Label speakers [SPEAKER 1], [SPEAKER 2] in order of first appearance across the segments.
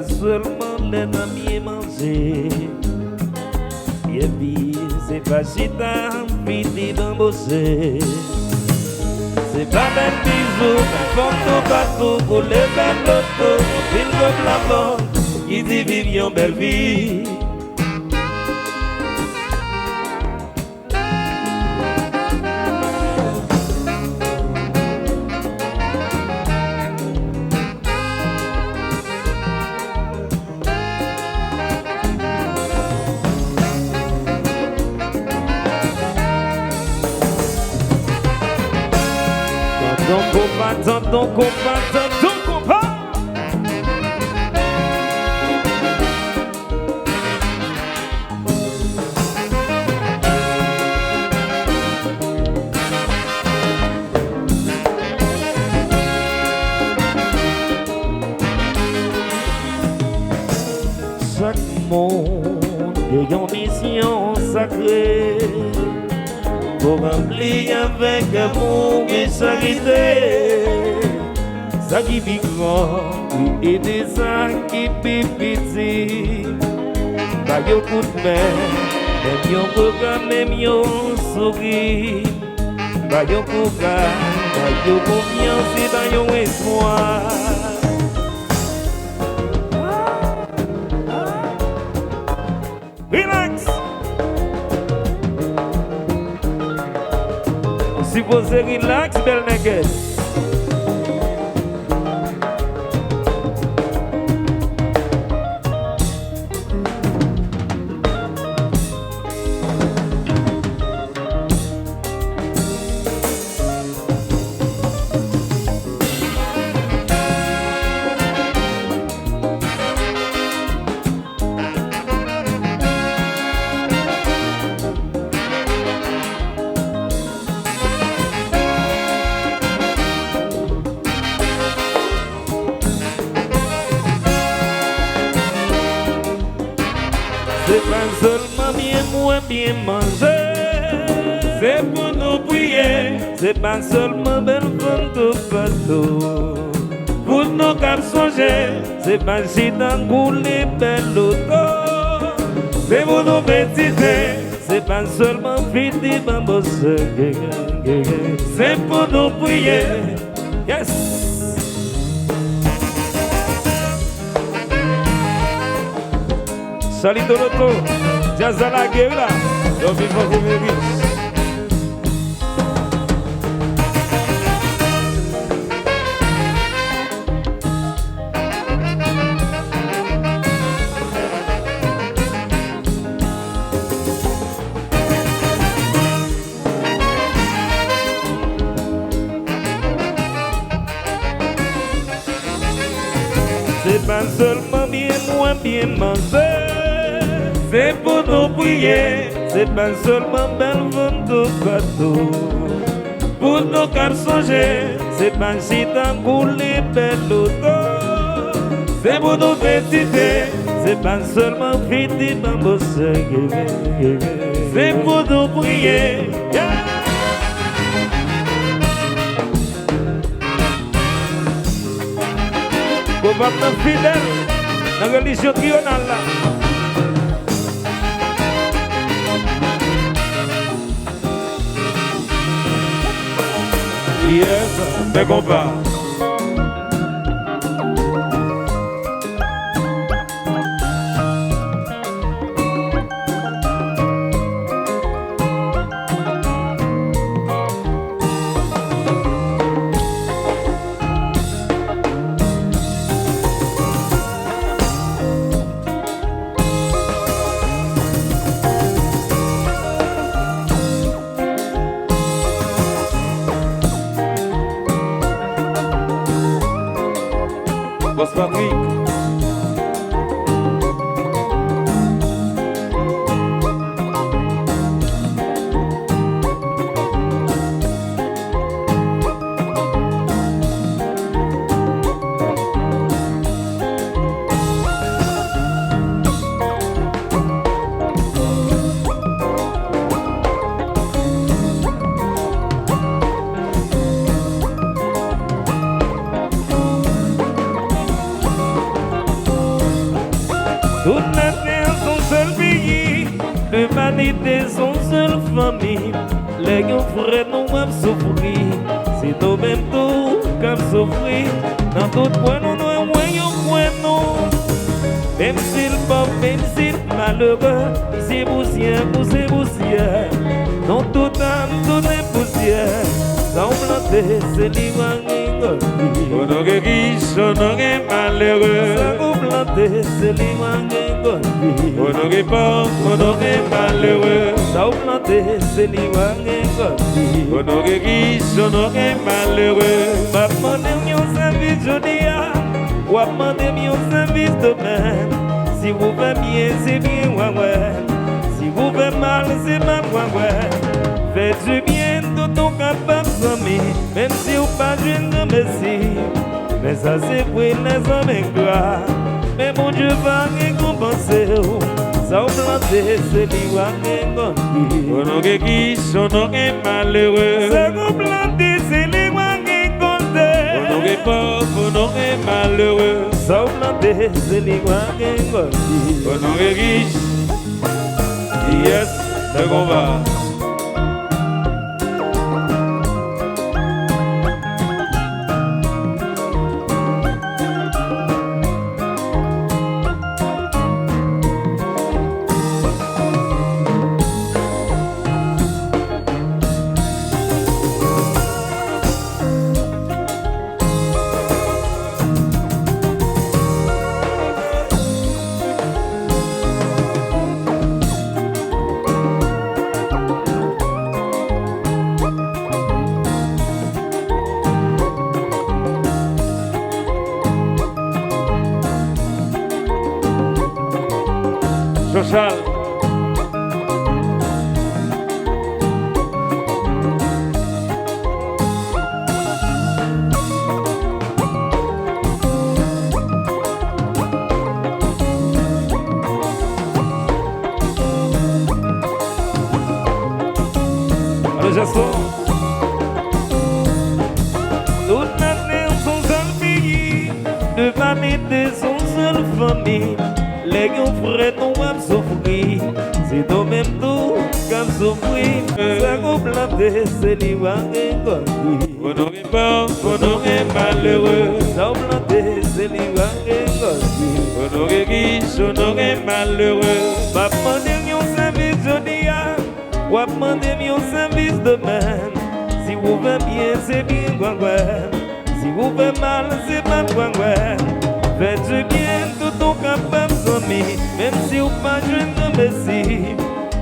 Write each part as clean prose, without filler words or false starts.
[SPEAKER 1] pas seulement les amis manger. Et puis, c'est pas si t'as fini d'embosser. C'est pas des bisous, mais photo partout pour les belles lotos. Film comme la mort, qui dit vivons belle vie. Ton combat, ton combat. Chaque monde a une mission sacrée pour remplir avec amour et charité. Ça qui vit grand et des ça qui vit petit. Pas de coup de main, même yon programme, même yon sourire. Pas de programme, pas de confiance et pas yon espoir. Relax. Si vous relax, belle nègre. C'est pas seulement bien manger, c'est pour nous prier. C'est pas seulement belle femme de bateau, pour nos cap songer. C'est pas si dans les belles autos, c'est pour nos petites. C'est pas seulement fini bambosser, c'est pour nous prier. Yes. Salut Doroto, jazz à la guerre là, donc il faut que vous c'est pas seulement bien manger. C'est pour nous prier, c'est pas seulement belle vente de bateau. Pour nos cap songer, c'est pas si dans les belles autos. C'est pour nos petites, c'est pas seulement fini bambosser. C'est pour nous prier. Pour votre fidèle, dans la religion triomphale là. Yes, mais combat. Patrick. Toute la terre, son seul pays, l'humanité, son seule famille. Les gars frères nous même souffrir, c'est nous même tout qu'à souffrir. Dans tout point nous nous voyons point nous. Même s'il pas, même s'il malheureux, c'est poussière, c'est poussière. Non tout âme, tout est poussière. Semblante, c'est l'Iwan. On aurait guiche, on aurait malheureux. Semblante, c'est l'Iwan. On aurait pas, on aurait malheureux. Semblante, c'est l'Iwan. On aurait guiche, on aurait malheureux. Maman, nous service aujourd'hui. Ou à demander mon service demain. Si vous faites bien, c'est bien, ouais. Si vous faites mal, c'est mal, ouais. Faites du bien, tout ton capable, même si vous pas jeune de merci. Mais ça, c'est pour les hommes ingrats. Mais mon Dieu va récompenser. Ça, vous plantez, c'est l'Iwan. On aurait qui, on aurait malheureux. Ça, vous plantez, c'est l'Iwan. On aurait pas, on aurait malheureux. Ça planté, c'est l'Iwan. On aurait riche. Yes, le combat. Social. Alors Jasson. Toute la terre, son seul pays, l'humanité, son seule famille. Les gars frères nous même souffrir, c'est nous même tout qu'à souffrir. Ça nous plante, c'est l'Iwan. On aurait pas, on aurait malheureux. Ça nous plante, c'est l'Iwan. On aurait riche, on aurait malheureux. Pas demander mon service aujourd'hui, ou à demander mon service demain. Si vous faites bien, c'est bien, ouais. Si vous faites mal, c'est mal, ouais. Faites du bien, tout ton capable, même si vous pas jeune de merci.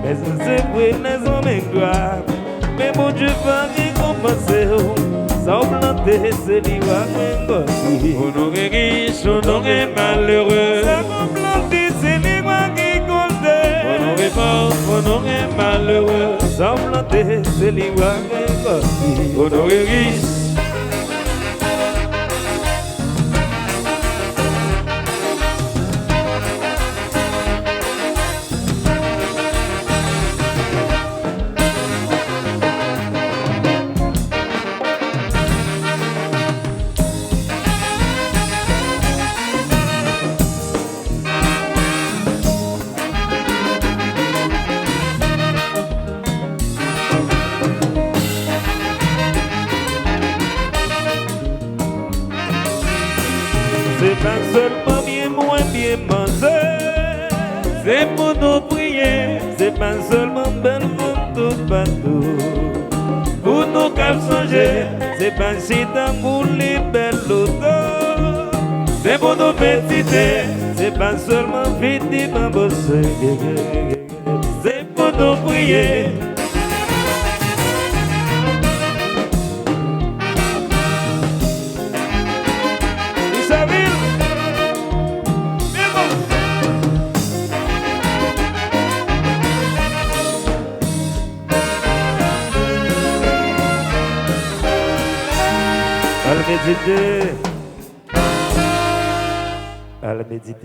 [SPEAKER 1] Mais c'est pour les hommes ingrats. Mais mon Dieu va récompenser. Ça vous plantez, c'est l'Iwan. On aurait riche, on aurait malheureux. Ça vous plantez, c'est l'Iwan. On aurait pas, on aurait malheureux. Ça vous plantez, c'est l'Iwan. On aurait riche. C'est pas seulement bien moins bien manger, c'est pour nous prier. C'est pas seulement belle photo partout, pour nous cap changer. C'est pas si d'amour les belles autos, c'est pour nous féliciter. C'est pas seulement vite bosser, c'est pour nous prier. À le méditer.